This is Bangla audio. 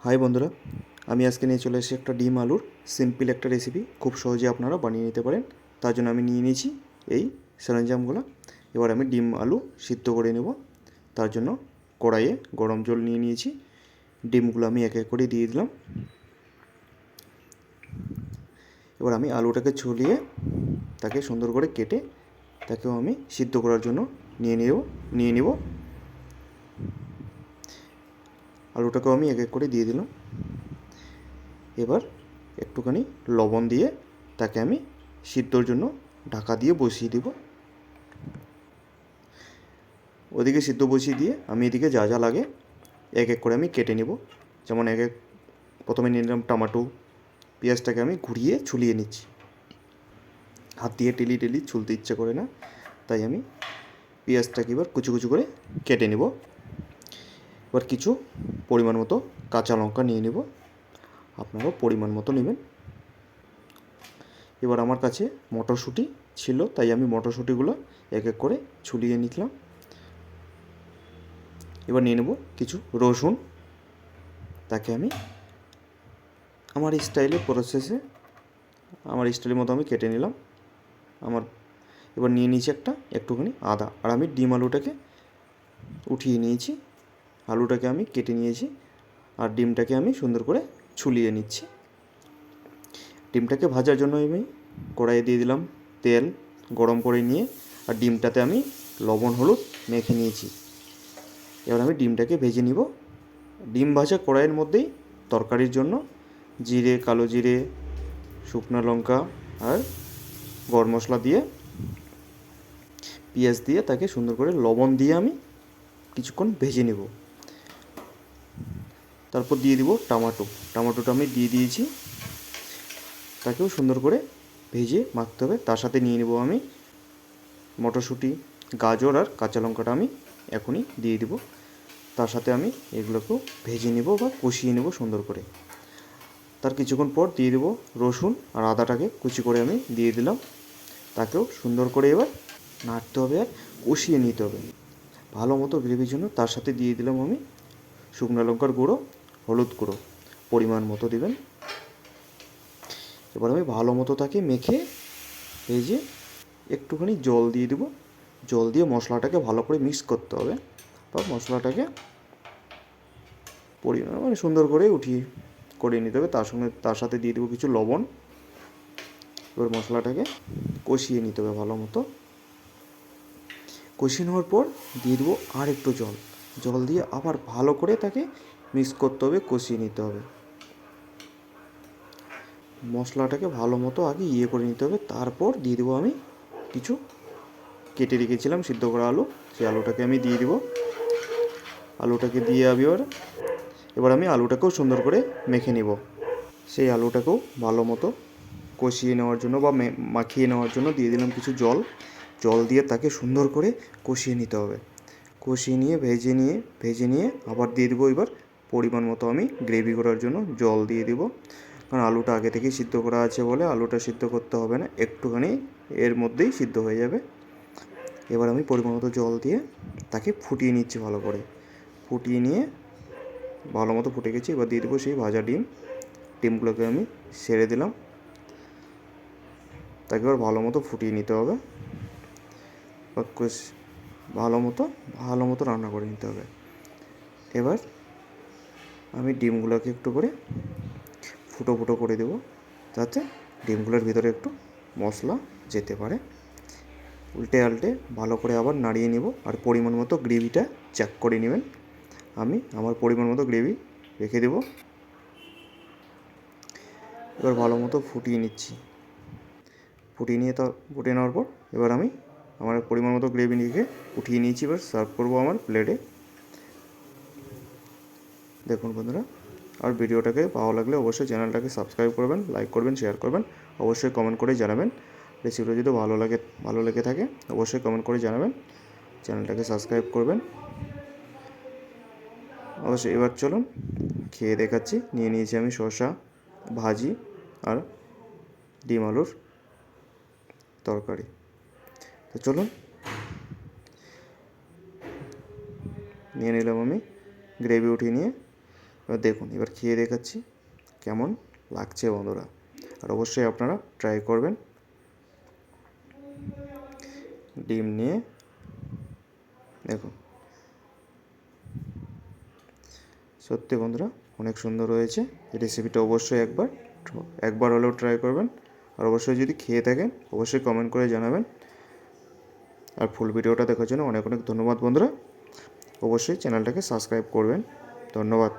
হাই বন্ধুরা, আমি আজকে নিয়ে চলে এসেছি একটা ডিম আলুর সিম্পল একটা রেসিপি। খুব সহজে আপনারা বানিয়ে নিতে পারেন। তার জন্য আমি নিয়ে নিয়েছি এই সরঞ্জামগুলো। এবার আমি ডিম আলু সিদ্ধ করে নেব। তার জন্য কড়াইয়ে গরম জল নিয়ে নিয়েছি। ডিমগুলো আমি এক এক করে দিয়ে দিলাম। এবার আমি আলুটাকে ছুলিয়ে তাকে সুন্দর করে কেটে তাকেও আমি সিদ্ধ করার জন্য নিয়ে নেব। আলুটাকেও আমি এক এক করে দিয়ে দিলাম। এবার একটুখানি লবণ দিয়ে তাকে আমি সিদ্ধর জন্য ঢাকা দিয়ে বসিয়ে দেব। ওদিকে সিদ্ধ বসিয়ে দিয়ে আমি এদিকে যা যা লাগে এক এক করে আমি কেটে নেব। যেমন প্রথমে নিয়ে নিলাম টমেটো। পেঁয়াজটাকে আমি ঘুরিয়ে ছুলিয়ে নিচ্ছি। হাত দিয়ে টেলি ছুলতে ইচ্ছে করে না, তাই আমি পেঁয়াজটাকে এবার কুচু কুচু করে কেটে নেব। এবার কিছু পরিমাণ মতো কাঁচা লঙ্কা নিয়ে নেব। আপনারাও পরিমাণ মতো নেবেন। এবার আমার কাছে মটরশুঁটি ছিল, তাই আমি মটরশুঁটিগুলো এক এক করে ছুলিয়ে নিলাম। এবার নিয়ে নেব কিছু রসুন। তাকে আমি আমার স্টাইলের মতো আমি কেটে নিলাম। এবার নিয়ে নিয়েছি একটুখানি আদা। আর আমি ডিম আলুটাকে উঠিয়ে নিয়েছি। আলুটাকে আমি কেটে নিয়েছি আর ডিমটাকে আমি সুন্দর করে ছুলিয়ে নিচ্ছি। ডিমটাকে ভাজার জন্য আমি কড়াইয়ে দিয়ে দিলাম তেল গরম করে নিয়ে, আর ডিমটাতে আমি লবণ হলুদ মেখে নিয়েছি। এবার আমি ডিমটাকে ভেজে নিব। ডিম ভাজা কড়াইয়ের মধ্যেই তরকারির জন্য জিরে, কালো জিরে, শুকনো লঙ্কা আর গরম মশলা দিয়ে পেঁয়াজ দিয়ে তাকে সুন্দর করে লবণ দিয়ে আমি কিছুক্ষণ ভেজে নেব। তারপর দিয়ে দিব টমেটোটা আমি দিয়ে দিয়েছি। তাকেও সুন্দর করে ভেজে মাখতে হবে। তার সাথে নিয়ে নেব আমি মটরশুঁটি, গাজর আর কাঁচা লঙ্কাটা আমি এখনই দিয়ে দিব। তার সাথে আমি এগুলোকেও ভেজে নেব বা কষিয়ে নেব সুন্দর করে। তার কিছুক্ষণ পর দিয়ে দেবো রসুন আর আদাটাকে কুচি করে আমি দিয়ে দিলাম। তাকেও সুন্দর করে এবার নাড়তে হবে আর কষিয়ে নিতে হবে ভালো মতো গ্রেভির জন্য। তার সাথে দিয়ে দিলাম আমি শুকনো লঙ্কার গুঁড়ো, হলুদ গুঁড়ো পরিমাণ মতো দেবেন। এবার আমি ভালো মতো তাকে মেখে ভেজে একটুখানি জল দিয়ে দেবো। জল দিয়ে মশলাটাকে ভালো করে মিক্স করতে হবে বা মশলাটাকে সুন্দর করে করে নিতে হবে। তার সাথে দিয়ে দেবো কিছু লবণ। এবার মশলাটাকে কষিয়ে নিতে হবে ভালো মতো। কষিয়ে নেওয়ার পর দিয়ে দেবো আর একটু জল দিয়ে আবার ভালো করে তাকে মিক্স করতে হবে, কষিয়ে নিতে হবে। মশলাটাকে ভালো মতো আগে করে নিতে হবে। তারপর দিয়ে দেবো আমি কিছু কেটে রেখেছিলাম সিদ্ধ করা আলু। সেই আলুটাকে আমি দিয়ে দেবো। আলুটাকে দিয়ে এবার আমি আলুটাকেও সুন্দর করে মেখে নেব। সেই আলুটাকেও ভালো মতো কষিয়ে নেওয়ার জন্য বা মাখিয়ে নেওয়ার জন্য দিয়ে দিলাম কিছু জল দিয়ে তাকে সুন্দর করে কষিয়ে নিতে হবে। কষিয়ে নিয়ে ভেজে নিয়ে আবার দিয়ে দেবো এবার পরিমাণ মতো আমি গ্রেভি করার জন্য জল দিয়ে দেবো। কারণ আলুটা আগে থেকেই সিদ্ধ করা আছে বলে আলুটা সিদ্ধ করতে হবে না, একটুখানি এর মধ্যেই সিদ্ধ হয়ে যাবে। এবার আমি পরিমাণ মতো জল দিয়ে তাকে ফুটিয়ে নিচ্ছি ভালো করে। ফুটিয়ে নিয়ে ভালো মতো ফুটে গেছে। এবার দিয়ে দেবো সেই ভাজা ডিমগুলোকে আমি ছেড়ে দিলাম। তাকে এবার ভালো মতো ফুটিয়ে নিতে হবে বা ভালো মতো রান্না করে নিতে হবে। এবার আমি ডিমগুলোকে একটু করে ফুটো করে দেবো, যাতে ডিমগুলোর ভিতরে একটু মশলা যেতে পারে। উল্টে ভালো করে আবার নাড়িয়ে নেব। আর পরিমাণ মতো গ্রেভিটা চেক করে নেবেন। আমি আমার পরিমাণ মতো গ্রেভি রেখে দেবো। এবার ভালো মতো ফুটিয়ে নেওয়ার পর এবার আমি আমার পরিমাণ মতো গ্রেভি রেখে উঠিয়ে নিয়েছি। এবার সার্ভ করবো আমার প্লেটে। দেখুন বন্ধুরা, আর ভিডিওটাকে ভালো লাগলে অবশ্যই চ্যানেলটাকে সাবস্ক্রাইব করবেন, লাইক করবেন, শেয়ার করবেন। অবশ্যই কমেন্ট করে জানাবেন রেসিপিটা যদি ভালো লেগে থাকে। অবশ্যই কমেন্ট করে জানাবেন, চ্যানেলটাকে সাবস্ক্রাইব করবেন অবশ্যই। এবার চলুন খেয়ে দেখাচ্ছি। নিয়ে নিয়েছি আমি শসা ভাজি আর ডিম আলুর তরকারি। তো চলুন নিয়ে নিলাম আমি গ্রেভি উঠিয়ে নিয়ে। এবার দেখুন, এবার খেয়ে দেখাচ্ছি কেমন লাগছে বন্ধুরা। আর অবশ্যই আপনারা ট্রাই করবেন। ডিম নিয়ে দেখুন, সত্যি বন্ধুরা অনেক সুন্দর হয়েছে। এই রেসিপিটা অবশ্যই একবার হলেও ট্রাই করবেন। আর অবশ্যই যদি খেয়ে থাকেন অবশ্যই কমেন্ট করে জানাবেন। আর ফুল ভিডিওটা দেখার জন্য অনেক অনেক ধন্যবাদ বন্ধুরা। অবশ্যই চ্যানেলটাকে সাবস্ক্রাইব করবেন। ধন্যবাদ।